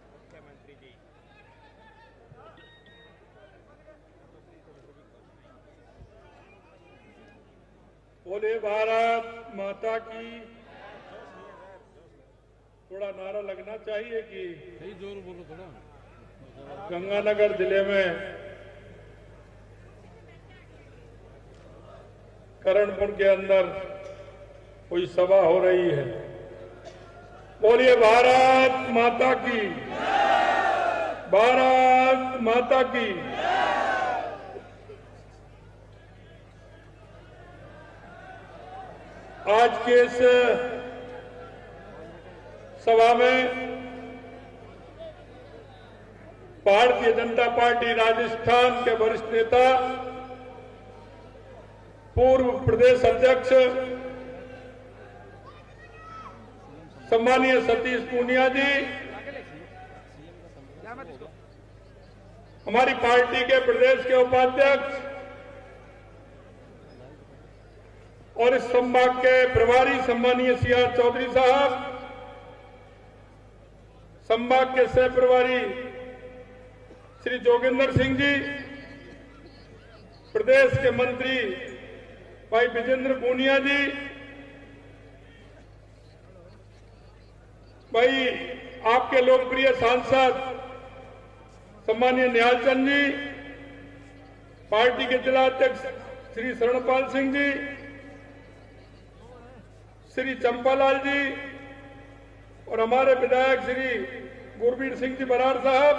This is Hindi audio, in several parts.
मुख्यमंत्री जी बोले भारत माता की। थोड़ा नारा लगना चाहिए कि सही जोर बोलो थोड़ा। गंगानगर जिले में करणपुर के अंदर कोई सभा हो रही है। बोलिए भारत माता की, भारत माता की। आज के इस सभा में भारतीय जनता पार्टी राजस्थान के वरिष्ठ नेता, पूर्व प्रदेश अध्यक्ष सम्मानीय सतीश पूनिया जी, हमारी पार्टी के प्रदेश के उपाध्यक्ष और इस संभाग के प्रभारी सम्मानीय सीआर चौधरी साहब, संभाग के सह प्रभारी श्री जोगिंदर सिंह जी, प्रदेश के मंत्री भाई विजेंद्र पूनिया जी, भाई आपके लोकप्रिय सांसद सम्मानीय निहाल चंद जी, पार्टी के जिला अध्यक्ष श्री शरणपाल सिंह जी, श्री चंपालाल जी और हमारे विधायक श्री गुरबीर सिंह जी बराड़ साहब,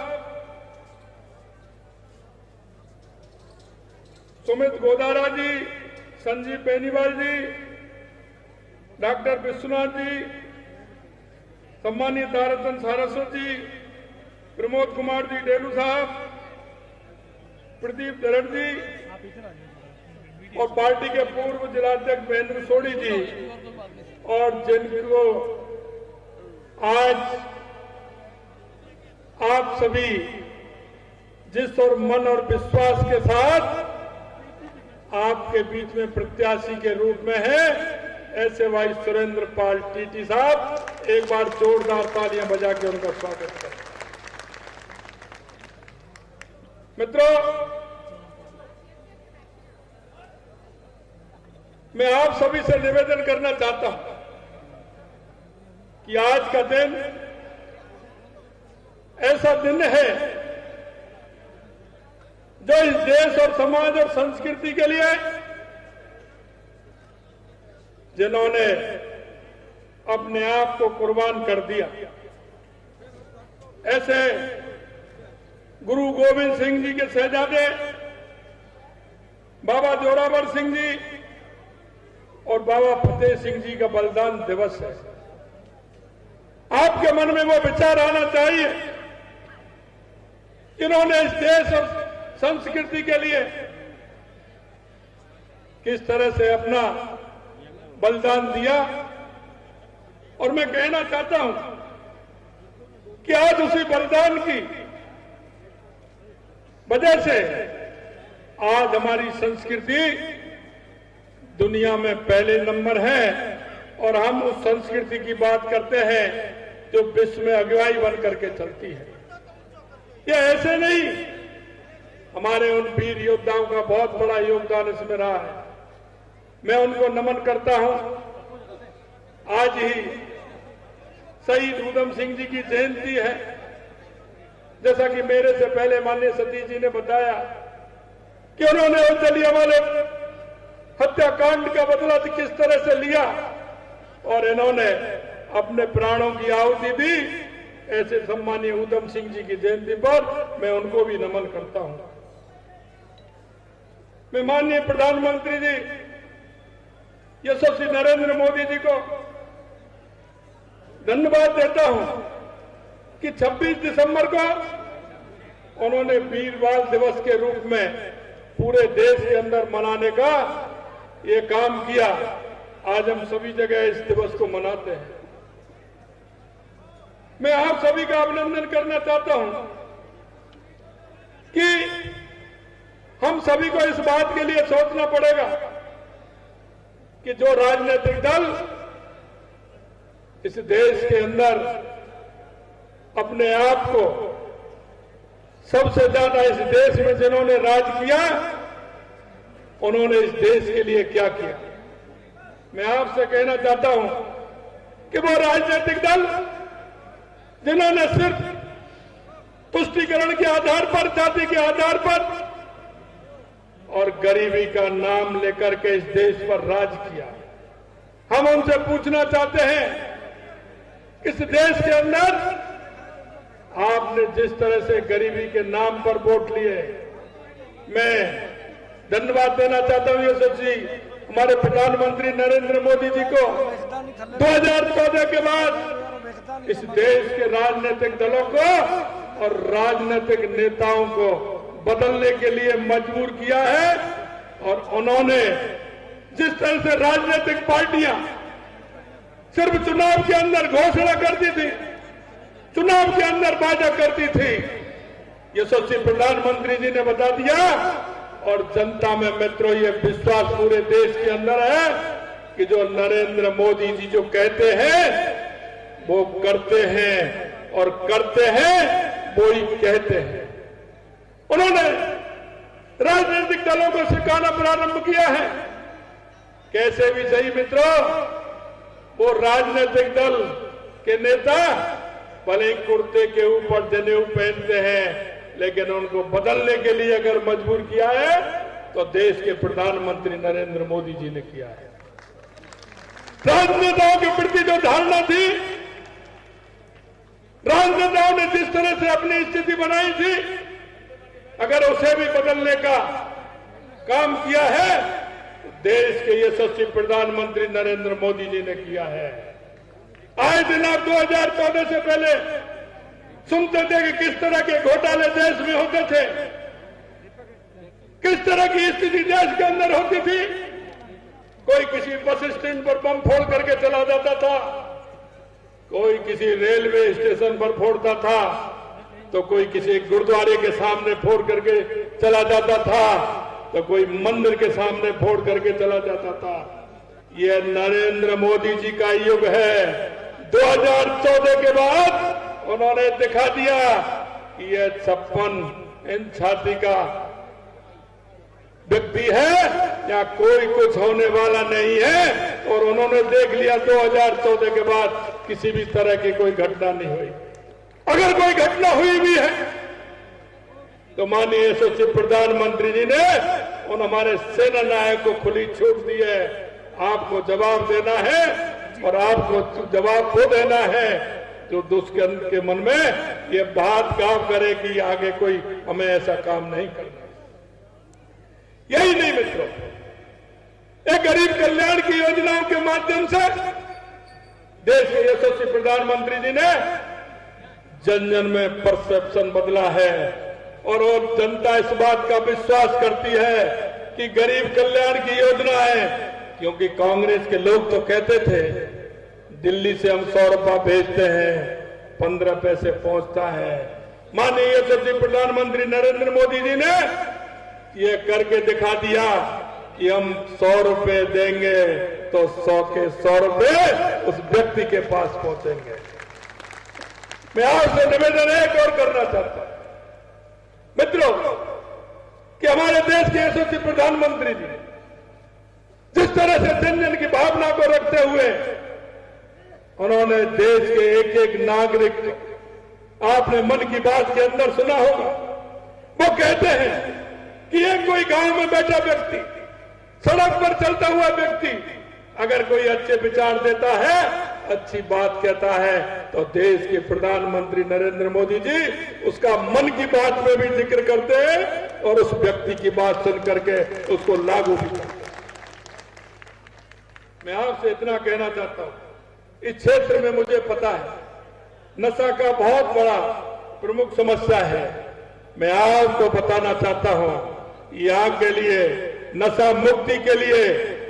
सुमित गोदारा जी, संजीव बेनीवाल जी, डॉक्टर विश्वनाथ जी, सम्मानित तारतन सारस्वत जी, प्रमोद कुमार जी डेलू साहब, प्रदीप दरड़ जी और पार्टी के पूर्व जिलाध्यक्ष महेंद्र सोढ़ी जी, और जिनको आज आप सभी जिस और मन और विश्वास के साथ आपके बीच में प्रत्याशी के रूप में है, ऐसे भाई सुरेंद्र पाल टीटी साहब, एक बार जोरदार तालियां बजा के उनका स्वागत करें। मित्रों, मैं आप सभी से निवेदन करना चाहता हूं कि आज का दिन ऐसा दिन है जो इस देश और समाज और संस्कृति के लिए जिन्होंने अपने आप को कुर्बान कर दिया, ऐसे गुरु गोविंद सिंह जी के शहजादे बाबा जोरावर सिंह जी और बाबा फतेह सिंह जी का बलिदान दिवस है। आपके मन में वो विचार आना चाहिए, इन्होंने इस देश और संस्कृति के लिए किस तरह से अपना बलिदान दिया। और मैं कहना चाहता हूं कि आज उसी बलिदान की वजह से आज हमारी संस्कृति दुनिया में पहले नंबर है और हम उस संस्कृति की बात करते हैं जो विश्व में अगुवाई बन करके चलती है। ये ऐसे नहीं, हमारे उन वीर योद्धाओं का बहुत बड़ा योगदान इसमें रहा है। मैं उनको नमन करता हूं। आज ही शहीद उधम सिंह जी की जयंती है। जैसा कि मेरे से पहले माननीय सतीश जी ने बताया कि उन्होंने जलियांवाला हत्याकांड का बदला किस तरह से लिया और इन्होंने अपने प्राणों की आहुति दी। ऐसे सम्मानीय उधम सिंह जी की जयंती पर मैं उनको भी नमन करता हूं। मैं माननीय प्रधानमंत्री जी यशस्वी नरेंद्र मोदी जी को धन्यवाद देता हूं कि 26 दिसंबर को उन्होंने वीर बाल दिवस के रूप में पूरे देश के अंदर मनाने का ये काम किया। आज हम सभी जगह इस दिवस को मनाते हैं। मैं आप सभी का अभिनंदन करना चाहता हूं कि हम सभी को इस बात के लिए सोचना पड़ेगा कि जो राजनीतिक दल इस देश के अंदर अपने आप को सबसे ज्यादा इस देश में जिन्होंने राज किया, उन्होंने इस देश के लिए क्या किया। मैं आपसे कहना चाहता हूं कि वो राजनीतिक दल जिन्होंने सिर्फ तुष्टीकरण के आधार पर, जाति के आधार पर और गरीबी का नाम लेकर के इस देश पर राज किया, हम उनसे पूछना चाहते हैं, इस देश के अंदर आपने जिस तरह से गरीबी के नाम पर वोट लिए, मैं धन्यवाद देना चाहता हूं यशस्वी जी, हमारे प्रधानमंत्री नरेंद्र मोदी जी को 2014 के बाद इस देश के राजनीतिक दलों को और राजनीतिक नेताओं को बदलने के लिए मजबूर किया है। और उन्होंने जिस तरह से राजनीतिक पार्टियां सिर्फ चुनाव के अंदर घोषणा करती थी, चुनाव के अंदर वादा करती थी, यशस्वी प्रधानमंत्री जी ने बता दिया और जनता में मित्रों ये विश्वास पूरे देश के अंदर है कि जो नरेंद्र मोदी जी जो कहते हैं वो करते हैं और करते हैं वो ही कहते हैं। उन्होंने राजनीतिक दलों को सिखाना प्रारंभ किया है, कैसे भी सही मित्रों, वो राजनीतिक दल के नेता भले कुर्ते के ऊपर जनेऊ पहनते हैं, लेकिन उनको बदलने के लिए अगर मजबूर किया है तो देश के प्रधानमंत्री नरेंद्र मोदी जी ने किया है। राजनेताओं के प्रति जो धारणा थी, राजनेताओं ने जिस तरह से अपनी स्थिति बनाई थी, अगर उसे भी बदलने का काम किया है तो देश के यशस्वी प्रधानमंत्री नरेंद्र मोदी जी ने किया है। आए दिन आप 2014 से पहले सुनते थे कि किस तरह के घोटाले देश में होते थे, किस तरह की स्थिति देश के अंदर होती थी। कोई किसी बस स्टैंड पर बम फोड़ करके चला जाता था, कोई किसी रेलवे स्टेशन पर फोड़ता था, तो कोई किसी गुरुद्वारे के सामने फोड़ करके चला जाता था, तो कोई मंदिर के सामने फोड़ करके चला जाता था। यह नरेंद्र मोदी जी का युग है। 2014 के बाद उन्होंने दिखा दिया कि यह 56 इंच छाती का व्यक्ति है या कोई कुछ होने वाला नहीं है। और उन्होंने देख लिया 2014 के बाद किसी भी तरह की कोई घटना नहीं हुई। अगर कोई घटना हुई भी है तो माननीय यशस्वी प्रधानमंत्री जी ने उन हमारे सेना नायक को खुली छूट दी है। आपको जवाब देना है और आपको जवाब वो देना है जो दुष्कर्म के मन में ये बात काम करे कि आगे कोई हमें ऐसा काम नहीं करना। यही नहीं मित्रों, एक गरीब कल्याण की योजनाओं के माध्यम से देश के यशस्वी प्रधानमंत्री जी ने जन जन में परसेप्शन बदला है और जनता इस बात का विश्वास करती है कि गरीब कल्याण की योजना है। क्योंकि कांग्रेस के लोग तो कहते थे दिल्ली से हम 100 रुपया भेजते हैं, 15 पैसे पहुंचता है। माननीय यशस्वी प्रधानमंत्री नरेंद्र मोदी जी ने ये करके दिखा दिया कि हम 100 रुपए देंगे तो 100 के 100 रुपए उस व्यक्ति के पास पहुंचेंगे। मैं आपसे निवेदन एक और करना चाहता हूं मित्रों कि हमारे देश के यशस्वी प्रधानमंत्री जी जिस तरह से जन जन की भावना को रखते हुए उन्होंने देश के एक एक नागरिक, आपने मन की बात के अंदर सुना होगा, वो कहते हैं कि एक कोई गांव में बैठा व्यक्ति, सड़क पर चलता हुआ व्यक्ति अगर कोई अच्छे विचार देता है, अच्छी बात कहता है, तो देश के प्रधानमंत्री नरेंद्र मोदी जी उसका मन की बात में भी जिक्र करते हैं और उस व्यक्ति की बात सुन करके उसको लागू भी करते हैं। मैं आपसे इतना कहना चाहता हूं, इस क्षेत्र में मुझे पता है नशा का बहुत बड़ा प्रमुख समस्या है। मैं आपको बताना चाहता हूं, यहाँ के लिए नशा मुक्ति के लिए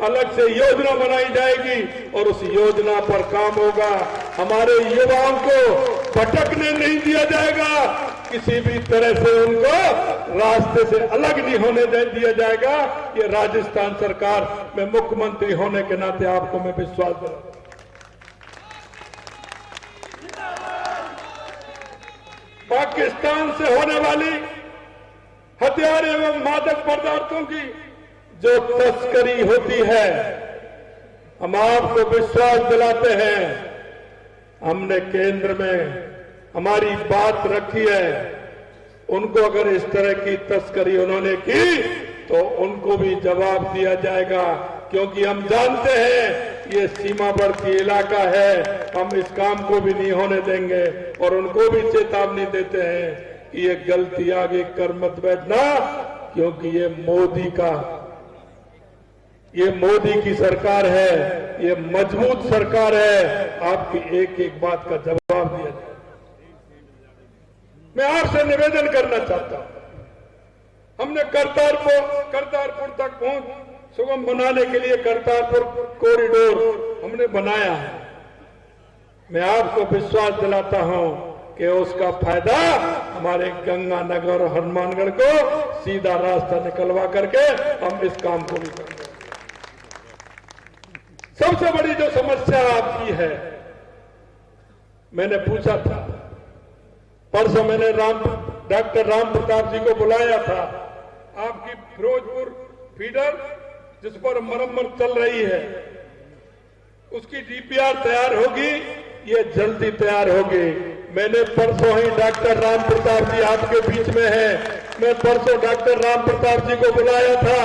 अलग से योजना बनाई जाएगी और उस योजना पर काम होगा। हमारे युवाओं को भटकने नहीं दिया जाएगा, किसी भी तरह से उनको रास्ते से अलग नहीं होने दिया जाएगा। ये राजस्थान सरकार में मुख्यमंत्री होने के नाते आपको मैं विश्वास दिलाता हूं। पाकिस्तान से होने वाली हथियार एवं मादक पदार्थों की जो तस्करी होती है, हम आपको विश्वास दिलाते हैं, हमने केंद्र में हमारी बात रखी है। उनको अगर इस तरह की तस्करी उन्होंने की तो उनको भी जवाब दिया जाएगा, क्योंकि हम जानते हैं ये सीमावर्ती इलाका है, हम इस काम को भी नहीं होने देंगे। और उनको भी चेतावनी देते हैं कि ये गलती आगे कर मत बैठना, क्योंकि ये मोदी की सरकार है, ये मजबूत सरकार है। आपकी एक एक बात का जवाब दिया जाए। मैं आपसे निवेदन करना चाहता हूं, हमने करतारपुर तक पहुंच सुगम बनाने के लिए करतारपुर कॉरिडोर हमने बनाया है। मैं आपको विश्वास दिलाता हूं कि उसका फायदा हमारे गंगानगर और हनुमानगढ़ को सीधा रास्ता निकलवा करके हम इस काम को भी करेंगे। सबसे बड़ी जो समस्या आपकी है, मैंने पूछा था, परसों मैंने डॉक्टर राम प्रताप जी को बुलाया था। आपकी फिरोजपुर फीडर जिस पर मरम्मत चल रही है, उसकी डीपीआर तैयार होगी, ये जल्दी तैयार होगी। मैंने परसों ही डॉक्टर राम प्रताप जी आपके बीच में है, मैं परसों डॉक्टर राम प्रताप जी को बुलाया था,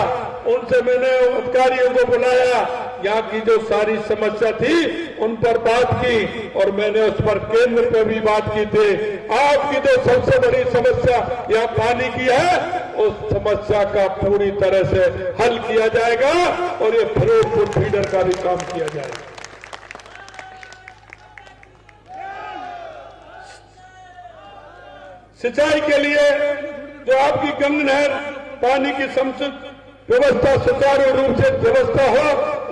उनसे मैंने अधिकारियों को बुलाया, यहाँ की जो सारी समस्या थी उन पर बात की और मैंने उस पर केंद्र पे भी बात की थी। आपकी जो सबसे बड़ी समस्या यहाँ पानी की है, उस समस्या का पूरी तरह से हल किया जाएगा और ये फिरोजपुर फीडर का भी काम किया जाएगा। सिंचाई के लिए जो आपकी गंगा नहर पानी की समुचित व्यवस्था सुचारू रूप से व्यवस्था हो,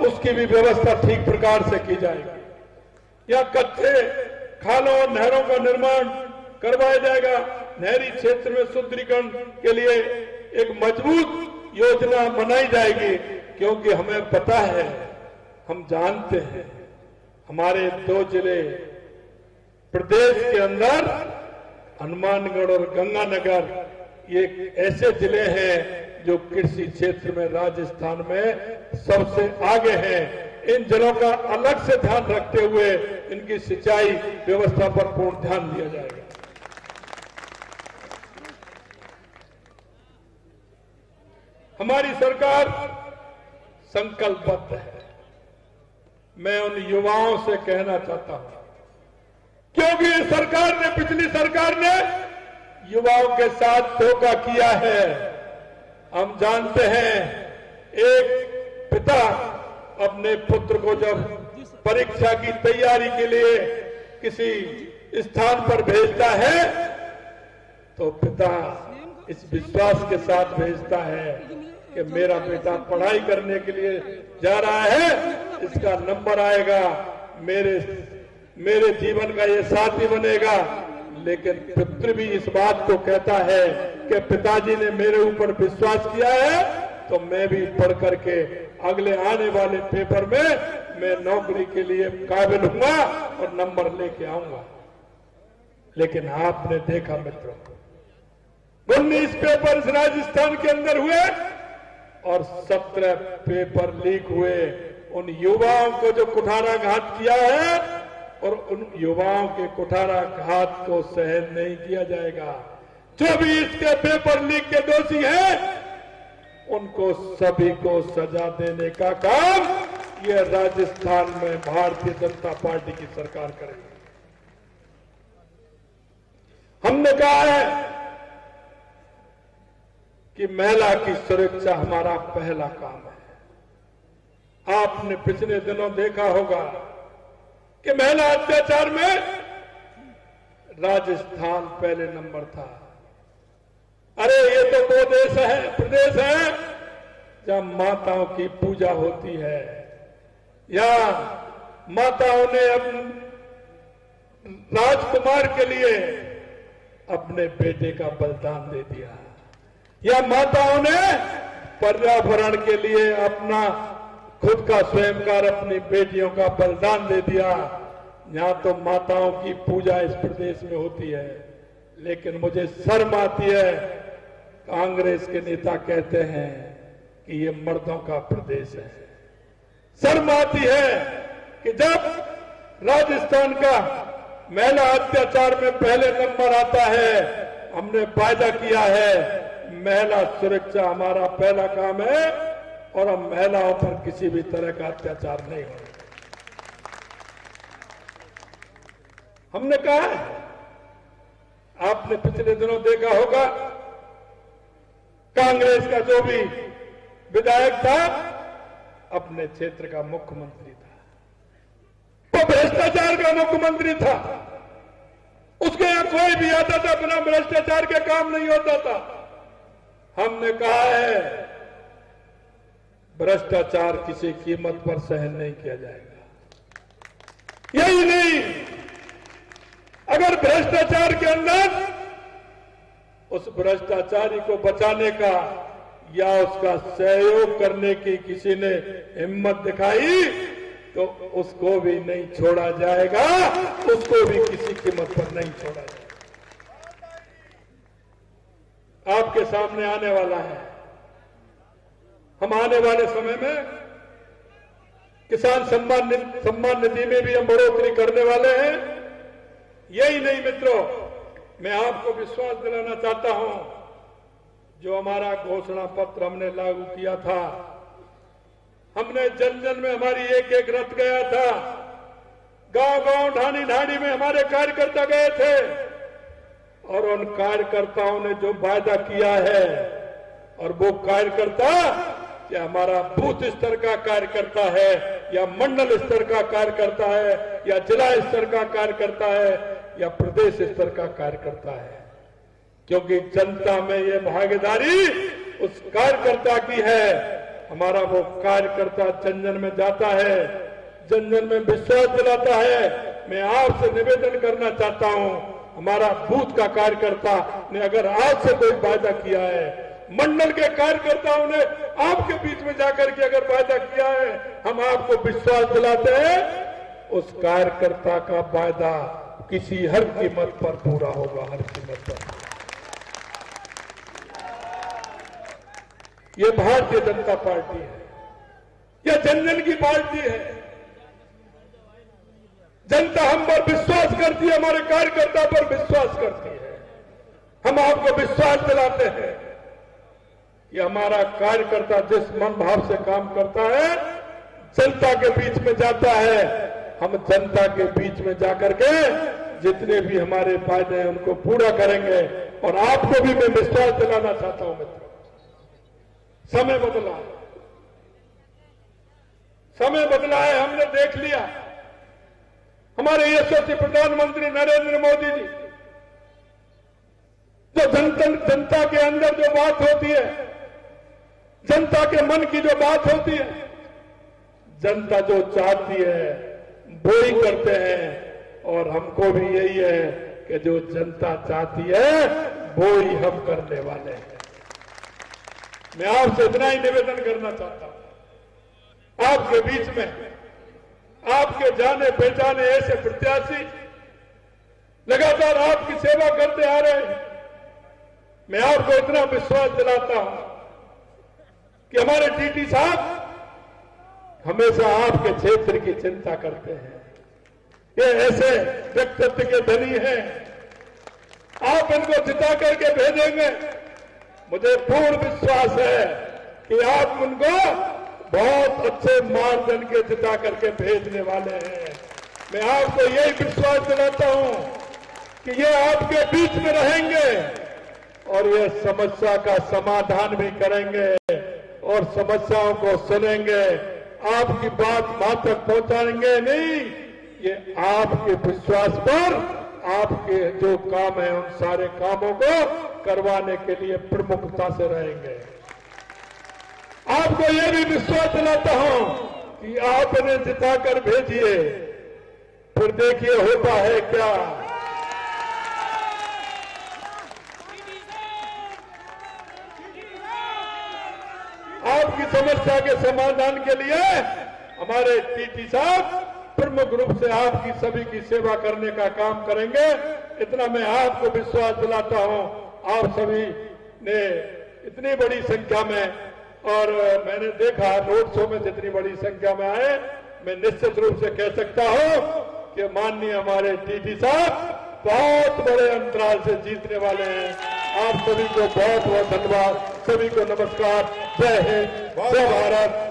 उसकी भी व्यवस्था ठीक प्रकार से की जाएगी। या कच्चे खालों और नहरों का निर्माण करवाया जाएगा। नहरी क्षेत्र में सुदृढ़ीकरण के लिए एक मजबूत योजना बनाई जाएगी, क्योंकि हमें पता है, हम जानते हैं, हमारे 2 जिले प्रदेश के अंदर हनुमानगढ़ और गंगानगर ये ऐसे जिले हैं जो कृषि क्षेत्र में राजस्थान में सबसे आगे हैं। इन जिलों का अलग से ध्यान रखते हुए इनकी सिंचाई व्यवस्था पर पूर्ण ध्यान दिया जाएगा। हमारी सरकार संकल्पबद्ध है। मैं उन युवाओं से कहना चाहता हूं, क्योंकि इस सरकार ने, पिछली सरकार ने युवाओं के साथ धोखा किया है। हम जानते हैं, एक पिता अपने पुत्र को जब परीक्षा की तैयारी के लिए किसी स्थान पर भेजता है तो पिता इस विश्वास के साथ भेजता है कि मेरा बेटा पढ़ाई करने के लिए जा रहा है, इसका नंबर आएगा, मेरे जीवन का ये साथी बनेगा। लेकिन पुत्र भी इस बात को कहता है कि पिताजी ने मेरे ऊपर विश्वास किया है, तो मैं भी पढ़ करके अगले आने वाले पेपर में मैं नौकरी के लिए काबिल हुआ और नंबर लेके आऊंगा। लेकिन आपने देखा मित्रों, 19 पेपर इस राजस्थान के अंदर हुए और 17 पेपर लीक हुए। उन युवाओं को जो कुठाराघात किया है और उन युवाओं के कुठाराघात को सहन नहीं किया जाएगा। जो भी इसके पेपर लीक के दोषी हैं, उनको सभी को सजा देने का काम यह राजस्थान में भारतीय जनता पार्टी की सरकार करेगी। हमने कहा है कि महिला की सुरक्षा हमारा पहला काम है। आपने पिछले दिनों देखा होगा कि महिला अत्याचार में राजस्थान पहले नंबर था। अरे ये तो वो देश है, प्रदेश है जहां माताओं की पूजा होती है, या माताओं ने राजकुमार के लिए अपने बेटे का बलिदान दे दिया, या माताओं ने पर्यावरण के लिए अपना खुद का स्वयं का अपनी बेटियों का बलिदान दे दिया। यहां तो माताओं की पूजा इस प्रदेश में होती है। लेकिन मुझे शर्म आती है, कांग्रेस के नेता कहते हैं कि ये मर्दों का प्रदेश है। शर्म आती है कि जब राजस्थान का महिला अत्याचार में पहले नंबर आता है, हमने वायदा किया है महिला सुरक्षा हमारा पहला काम है और हम महिलाओं पर किसी भी तरह का अत्याचार नहीं होगा। हमने कहा है, आपने पिछले दिनों देखा होगा, कांग्रेस का जो भी विधायक था अपने क्षेत्र का मुख्यमंत्री था, वो भ्रष्टाचार का मुख्यमंत्री था। उसके यहां कोई भी आता था बिना भ्रष्टाचार के काम नहीं होता था। हमने कहा है भ्रष्टाचार किसी कीमत पर सहन नहीं किया जाएगा। यही नहीं, अगर भ्रष्टाचार के अंदर उस भ्रष्टाचारी को बचाने का या उसका सहयोग करने की किसी ने हिम्मत दिखाई तो उसको भी नहीं छोड़ा जाएगा, उसको भी किसी कीमत पर नहीं छोड़ा जाएगा। आपके सामने आने वाला है, हम आने वाले समय में किसान सम्मान निधि में भी हम बढ़ोतरी करने वाले हैं। यही नहीं मित्रों, मैं आपको विश्वास दिलाना चाहता हूं, जो हमारा घोषणा पत्र हमने लागू किया था, हमने जन जन में हमारी एक एक रथ गया था, गांव गांव ढाणी ढाणी में हमारे कार्यकर्ता गए थे और उन कार्यकर्ताओं ने जो वायदा किया है, और वो कार्यकर्ता या हमारा बूथ स्तर का कार्यकर्ता है या मंडल स्तर का कार्यकर्ता है या जिला स्तर का कार्यकर्ता है या प्रदेश स्तर का कार्यकर्ता है, क्योंकि जनता में ये भागीदारी उस कार्यकर्ता की है। हमारा वो कार्यकर्ता जन जन में जाता है, जन जन में विश्वास दिलाता है। मैं आपसे निवेदन करना चाहता हूं, हमारा बूथ का कार्यकर्ता ने अगर आज से कोई वायदा किया है, मंडल के कार्यकर्ताओं ने आपके बीच में जाकर के अगर वायदा किया है, हम आपको विश्वास दिलाते हैं उस कार्यकर्ता का वायदा किसी हर कीमत पर पूरा होगा, हर कीमत पर। ये भारतीय जनता पार्टी है, यह जन जन की पार्टी है। जनता हम पर विश्वास करती है, हमारे कार्यकर्ता पर विश्वास करती है। हम आपको विश्वास दिलाते हैं, ये हमारा कार्यकर्ता जिस मन भाव से काम करता है, जनता के बीच में जाता है। हम जनता के बीच में जाकर के जितने भी हमारे फायदे हैं उनको पूरा करेंगे। और आपको भी मैं विश्वास दिलाना चाहता हूं मित्रों, समय बदला है, समय बदला है। हमने देख लिया, हमारे यशस्वी प्रधानमंत्री नरेंद्र मोदी जी, जो जनता के अंदर जो बात होती है, जनता के मन की जो बात होती है, जनता जो चाहती है वो ही करते हैं। और हमको भी यही है कि जो जनता चाहती है वो ही हम करने वाले हैं। मैं आपसे इतना ही निवेदन करना चाहता हूं, आपके बीच में आपके जाने पहचाने ऐसे प्रत्याशी लगातार आपकी सेवा करते आ रहे हैं। मैं आपको इतना विश्वास दिलाता हूं कि हमारे टीटी साहब हमेशा आपके क्षेत्र की चिंता करते हैं। ये ऐसे व्यक्तित्व के धनी हैं, आप इनको जिता करके भेजेंगे, मुझे पूर्ण विश्वास है कि आप उनको बहुत अच्छे मार्जिन के जिता करके भेजने वाले हैं। मैं आपको यही विश्वास दिलाता हूं कि ये आपके बीच में रहेंगे और ये समस्या का समाधान भी करेंगे और समस्याओं को सुनेंगे, आपकी बात वहां तक पहुंचाएंगे नहीं। ये आपके विश्वास पर आपके जो काम है उन सारे कामों को करवाने के लिए प्रमुखता से रहेंगे। आपको यह भी विश्वास दिलाता हूं कि आप इन्हें जिताकर भेजिए, फिर देखिए होता है क्या। आपकी समस्या के समाधान के लिए हमारे टीटी साहब प्रमुख रूप से आपकी सभी की सेवा करने का काम करेंगे। इतना मैं आपको विश्वास दिलाता हूं। आप सभी ने इतनी बड़ी संख्या में, और मैंने देखा रोड शो में जितनी बड़ी संख्या में आए, मैं निश्चित रूप से कह सकता हूं कि माननीय हमारे टीटी साहब बहुत बड़े अंतराल से जीतने वाले हैं। आप सभी को बहुत बहुत धन्यवाद। सभी को नमस्कार। जय हिंद, जय भारत।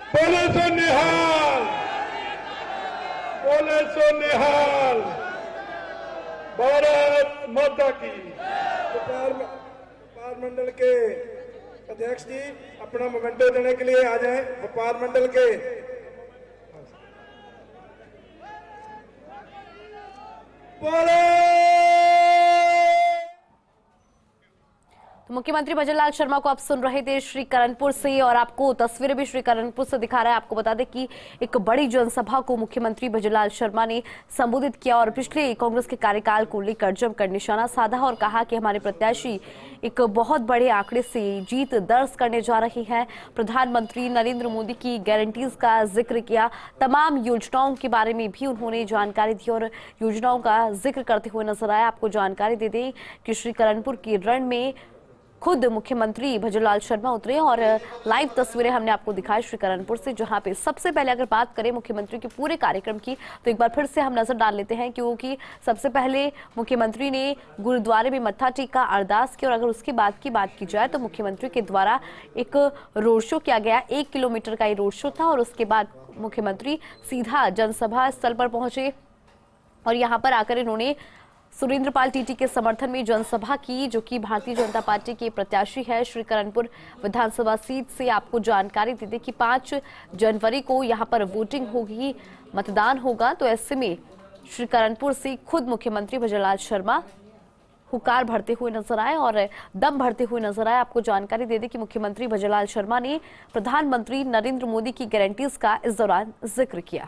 बोले सो निहाल, बोले सो निहाल। भारत माता की। व्यापार मंडल के अध्यक्ष जी अपना मोमेंटो देने के लिए आ जाएं। व्यापार मंडल के तो मुख्यमंत्री भजनलाल शर्मा को आप सुन रहे थे श्री करणपुर से, और आपको तस्वीरें भी श्री करणपुर से दिखा रहा है। आपको बता दें कि एक बड़ी जनसभा को मुख्यमंत्री भजनलाल शर्मा ने संबोधित किया और पिछले कांग्रेस के कार्यकाल को लेकर जमकर निशाना साधा और कहा कि हमारे प्रत्याशी एक बहुत बड़े आंकड़े से जीत दर्ज करने जा रही है। प्रधानमंत्री नरेंद्र मोदी की गारंटीज का जिक्र किया, तमाम योजनाओं के बारे में भी उन्होंने जानकारी दी और योजनाओं का जिक्र करते हुए नजर आया। आपको जानकारी दे दें कि श्री करणपुर की रण में खुद मुख्यमंत्री भजनलाल शर्मा उतरे और लाइव तस्वीरें हमने आपको दिखाई श्री करणपुर से, जहां पे सबसे पहले अगर बात करें मुख्यमंत्री के पूरे कार्यक्रम की तो एक बार फिर से हम नजर डाल लेते हैं, क्योंकि सबसे पहले मुख्यमंत्री ने गुरुद्वारे में मत्था टेका, अरदास की, और अगर उसके बाद की बात की जाए तो मुख्यमंत्री के द्वारा एक रोड शो किया गया। 1 किलोमीटर का ये रोड शो था और उसके बाद मुख्यमंत्री सीधा जनसभा स्थल पर पहुंचे और यहाँ पर आकर इन्होंने सुरेंद्रपाल टीटी के समर्थन में जनसभा की, जो कि भारतीय जनता पार्टी के प्रत्याशी है श्री करणपुर विधानसभा सीट से। आपको जानकारी दे दें कि 5 जनवरी को यहां पर वोटिंग होगी, मतदान होगा। तो ऐसे में श्री करणपुर से खुद मुख्यमंत्री भजनलाल शर्मा हुकार भरते हुए नजर आए और दम भरते हुए नजर आए। आपको जानकारी दे दें कि मुख्यमंत्री भजनलाल शर्मा ने प्रधानमंत्री नरेंद्र मोदी की गारंटीज का इस दौरान जिक्र किया।